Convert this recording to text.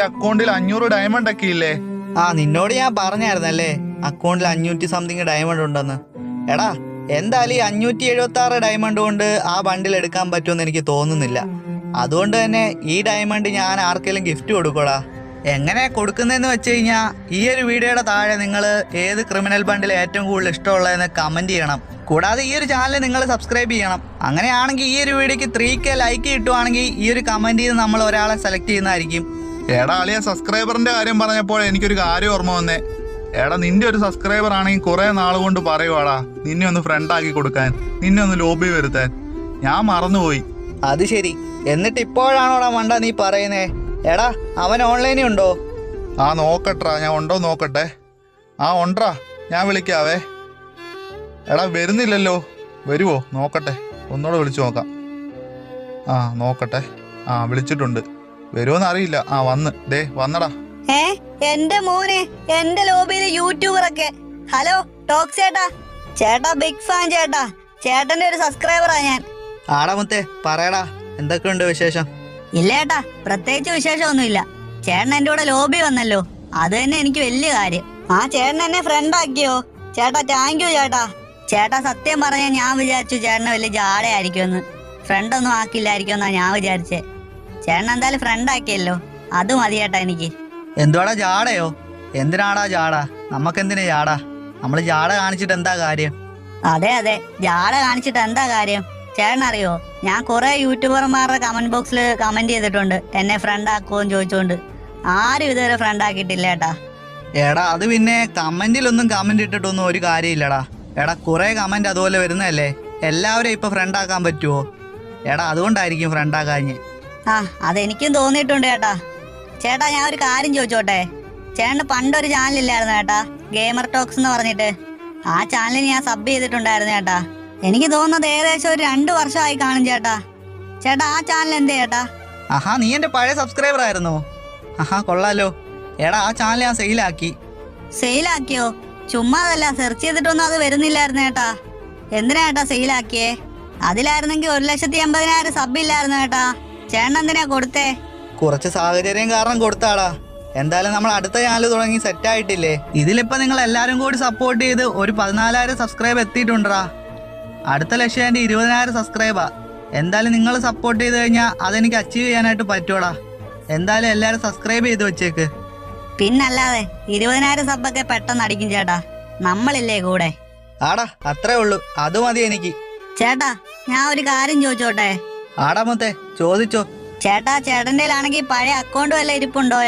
മറ്റേ അക്കൗണ്ടിൽ 500 ഡയമണ്ട് ഒക്കെ ഇല്ലേ? ആ നിന്നോട് ഞാൻ പറഞ്ഞായിരുന്നല്ലേ അക്കൗണ്ടിൽ 500 സംതിങ് ഡയമണ്ട് ഉണ്ടെന്ന്. എടാ എന്തായാലും ഈ 576 ഡയമണ്ട് കൊണ്ട് ആ ബണ്ടിൽ എടുക്കാൻ പറ്റുമെന്ന് എനിക്ക് തോന്നുന്നില്ല. അതുകൊണ്ട് തന്നെ ഈ ഡയമണ്ട് ഞാൻ ആർക്കെങ്കിലും ഗിഫ്റ്റ് കൊടുക്കടാ. എങ്ങനെ കൊടുക്കുന്നതെന്ന് വെച്ച് കഴിഞ്ഞാൽ ഈ ഒരു വീഡിയോയുടെ താഴെ നിങ്ങൾ ഏത് ക്രിമിനൽ ബണ്ടിൽ ഏറ്റവും കൂടുതൽ ഇഷ്ടമുള്ളതെന്ന് കമന്റ് ചെയ്യണം. കൂടാതെ ഈ ഒരു ചാനൽ നിങ്ങൾ സബ്സ്ക്രൈബ് ചെയ്യണം. അങ്ങനെയാണെങ്കിൽ ഈ ഒരു വീഡിയോക്ക് 3K ലൈക്ക് കിട്ടുവാണെങ്കിൽ ഈ ഒരു കമന്റ് ചെയ്ത് നമ്മൾ ഒരാളെ സെലക്ട് ചെയ്യുന്നതായിരിക്കും. എടാ അളിയ സബ്സ്ക്രൈബറിന്റെ കാര്യം പറഞ്ഞപ്പോൾ എനിക്കൊരു കാര്യം ഓർമ്മ വന്നേ. എടാ നിന്റെ ഒരു സബ്സ്ക്രൈബർ ആണെങ്കിൽ കുറെ നാൾ കൊണ്ട് പറയുവാടാ നിന്നെ ഒന്ന് ഫ്രണ്ട് ആക്കി കൊടുക്കാൻ, നിന്നെ ഒന്ന് ലോബി വരുത്താൻ. ഞാൻ മറന്നുപോയി. അത് ശരി, എന്നിട്ട് ഇപ്പോഴാണോടാ മണ്ട നീ പറയുന്നേ? എടാ അവൻ ഓൺലൈനിൽ ഉണ്ടോ? ആ നോക്കട്ടെ, ഞാൻ ഉണ്ടോ നോക്കട്ടെ. ആ ഉണ്ട്രാ, ഞാൻ വിളിക്കാവേ. എടാ വരുന്നില്ലല്ലോ, വരുവോ നോക്കട്ടെ, ഒന്നുകൂടെ വിളിച്ചു നോക്കാം. ആ നോക്കട്ടെ, ആ വിളിച്ചിട്ടുണ്ട്, വരുമോന്ന് അറിയില്ല. ആ വന്നടാ. എന്റെ മോനെ, എന്റെ ലോബിയില് യൂട്യൂബറൊക്കെ. ഹലോ ടോക്സ് ചേട്ടാ. ചേട്ടാ ബിഗ് ഫാൻ ചേട്ടാ, ചേട്ടന്റെ ഒരു സബ്സ്ക്രൈബറാ ഞാൻ. ആടാ മുത്തേ പറയടാ, എന്തൊക്കെയുണ്ട് വിശേഷം? ഇല്ല ചേട്ടാ, പ്രത്യേകിച്ച് വിശേഷമൊന്നുമില്ല. ചേട്ടൻ എന്റെ കൂടെ ലോബി വന്നല്ലോ, അത് തന്നെ എനിക്ക് വലിയ കാര്യം. ആ ചേട്ടൻ എന്നെ ഫ്രണ്ട് ആക്കിയോ ചേട്ടാ, താങ്ക് യു ചേട്ടാ. ചേട്ടാ സത്യം പറഞ്ഞാൽ ഞാൻ വിചാരിച്ചു ചേട്ടന് വലിയ ജാടയായിരിക്കുമെന്ന്, ഫ്രണ്ട് ഒന്നും ആക്കില്ലായിരിക്കും എന്നാ ഞാൻ വിചാരിച്ചേ. ചേട്ടൻ എന്തായാലും ഫ്രണ്ട് ആക്കിയല്ലോ, അത് മതി ചേട്ടാ എനിക്ക്. എന്തുവാടാ ജാടയോ? എന്തിനാടാ ജാട? നമുക്കെന്തിനാ ജാട? നമ്മൾ ജാട കാണിച്ചിട്ട് എന്താ കാര്യം? അതെ ജാട കാണിച്ചിട്ട് എന്താ കാര്യം? ചേട്ടൻ അറിയോ, ഞാൻ കുറെ യൂട്യൂബർമാരുടെ കമന്റ് ബോക്സിൽ കമന്റ് ചെയ്തിട്ടുണ്ട് എന്നെ ഫ്രണ്ട് ആക്കുമെന്ന് ചോദിച്ചുകൊണ്ട്. ആരും ഇതുവരെ ഫ്രണ്ട് ആക്കിയിട്ടില്ല ചേട്ടാ. എടാ അത് പിന്നെ കമന്റിലൊന്നും കമന്റ് ഇട്ടിട്ടൊന്നും ഒരു കാര്യമില്ലടാ. എടാ കുറെ കമന്റ് അതുപോലെ വരുന്നതല്ലേ, എല്ലാവരും ഇപ്പൊ ഫ്രണ്ട് ആക്കാൻ പറ്റുമോ? എടാ അതുകൊണ്ടായിരിക്കും ഫ്രണ്ട് ആക്കാഞ്ഞ്. ആ അതെനിക്കും തോന്നിയിട്ടുണ്ട് ചേട്ടാ. ചേട്ടാ ഞാൻ ഒരു കാര്യം ചോദിച്ചോട്ടെ? ചേട്ടന് പണ്ടൊരു ചാനലില്ലായിരുന്നു ചേട്ടാ, ഗെയിമർ ടോക്സ് എന്ന് പറഞ്ഞിട്ട്. ആ ചാനലിൽ ഞാൻ സബ് ചെയ്തിട്ടുണ്ടായിരുന്നു ചേട്ടാ. എനിക്ക് തോന്നുന്നത് ഏകദേശം ഒരു 2 വർഷമായി കാണും ചേട്ടാ. ചേട്ടാ ആ ചാനൽ എന്തേ ചേട്ടാ? ആഹാ നീ എന്റെ പഴയ സബ്സ്ക്രൈബർ ആയിരുന്നോ? ആഹാ കൊള്ളാലോ. എടാ ആ ചാനൽ ഞാൻ സെയിലാക്കി. സെയിലാക്കിയോ? ചുമ്മാതല്ല, സെർച്ച് ചെയ്തിട്ടൊന്നും അത് വരുന്നില്ലായിരുന്നു ചേട്ടാ. എന്തിനാ ചേട്ടാ സെയിലാക്കിയേ? അതിലായിരുന്നെങ്കിൽ 1,80,000 സബ് ഇല്ലായിരുന്നു ചേട്ടാ. ചേട്ടൻ എന്തിനാ കൊടുത്തേ? കുറച്ച് സാഹചര്യം കാരണം കൊടുത്താടാ. എന്തായാലും നമ്മൾ അടുത്ത ചാനൽ തുടങ്ങി സെറ്റ് ആയിട്ടില്ലേ? ഇതിലിപ്പോ നിങ്ങൾ എല്ലാരും കൂടി സപ്പോർട്ട് ചെയ്ത് ഒരു 14,000 സബ്സ്ക്രൈബ് എത്തിയിട്ടുണ്ടാ. അടുത്ത ലക്ഷ്യം എൻ്റെ 20,000 സബ്സ്ക്രൈബാ. എന്തായാലും നിങ്ങൾ സപ്പോർട്ട് ചെയ്ത് കഴിഞ്ഞാൽ അതെനിക്ക് അച്ചീവ് ചെയ്യാനായിട്ട് പറ്റൂടാ. എന്തായാലും എല്ലാരും സബ്സ്ക്രൈബ് ചെയ്ത് വെച്ചേക്ക്. പിന്നല്ലാതെ 20,000 സബ്ബൊക്കെ പെട്ടെന്ന് അടിക്കും ചേട്ടാ, നമ്മളില്ലേ കൂടെ. ആടാ അത്രേ ഉള്ളൂ, അത് മതി എനിക്ക്. ചേട്ടാ ഞാൻ ഒരു കാര്യം ചോദിച്ചോട്ടെ? ആടാ മുത്തേ ചോദിച്ചോ. ചേട്ടാ ചേട്ടൻ്റെ ആണെങ്കിൽ പഴയ അക്കൗണ്ട് വല്ല ഇരിപ്പുണ്ടോ?